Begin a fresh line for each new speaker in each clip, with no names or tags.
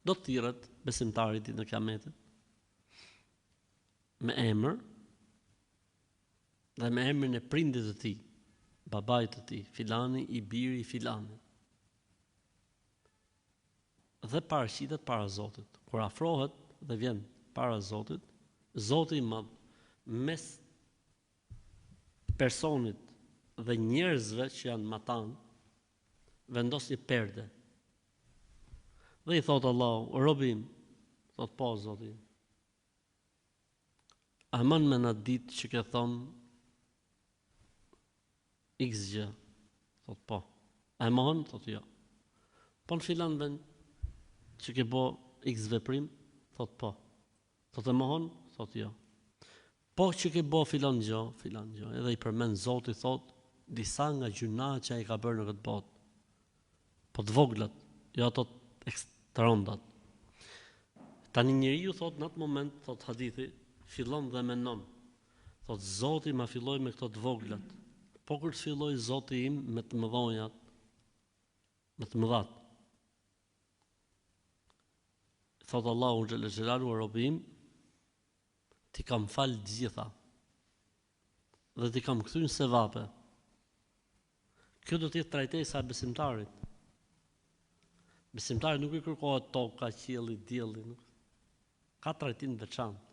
do të thirret besimtari ditën e Kiametit me emër dhe me emrin e prindit të tij, babait të tij, filani i biri i filanit. Dhe paraqitet para Zotit. Kur afrohet dhe vjen para Zotit, Zoti i Madh mes personit dhe njerëzve që janë matan vendos një perde. Dhe i thot Allahu, robim, thot po Zoti. A mën me në ditë që ke thonë x gjë? Thot po. A e mohon? Thot jo. Po në filan vend që ke bo x veprim? Thot po. Thot e mohon? Thot jo. Po që ke bo filan gjë. Edhe i përmend Zoti thot disa nga gjunat që ai ka bërë në këtë botë. Po të voglat, jo ato të rëndat. Tani njeriu thot në atë moment, thot hadithi, fillon dhe menon. Thot Zoti ma filloi me këto të voglat. Po kur të filloi Zoti im me të mëdhonjat, me të mëdhat. Thot Allahu xhalla xhelalu robim, ti kam fal gjitha. Dhe ti kam kthyer sevape. Kjo do të jetë trajtesa e besimtarit. Besimtari nuk i kërkohet toka, qielli, dielli, ka trajtim të veçantë.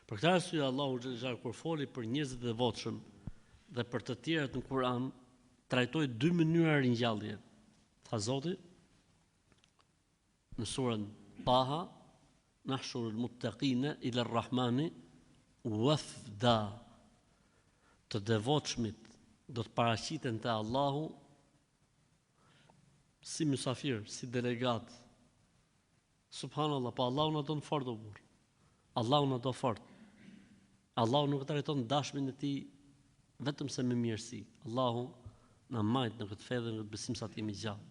Për këtë arsye Allahu xhallahu kur foli për njerëzit e devotshëm dhe për të tjerët në Kur'an, trajtoi dy mënyra ringjallje. Tha Zoti në surën Taha, nahshurul muttaqina ila ar-rahmani wafda. Të devotshmit do të paraqiten te Allahu si mysafir, si delegat. Subhanallah, pa Allahu na don fort o burr. Allahu na do fort. Allahu nuk trajton dashmin e tij vetëm se me mirësi. Allahu na majt në këtë fedhë në besim sa të jemi gjallë.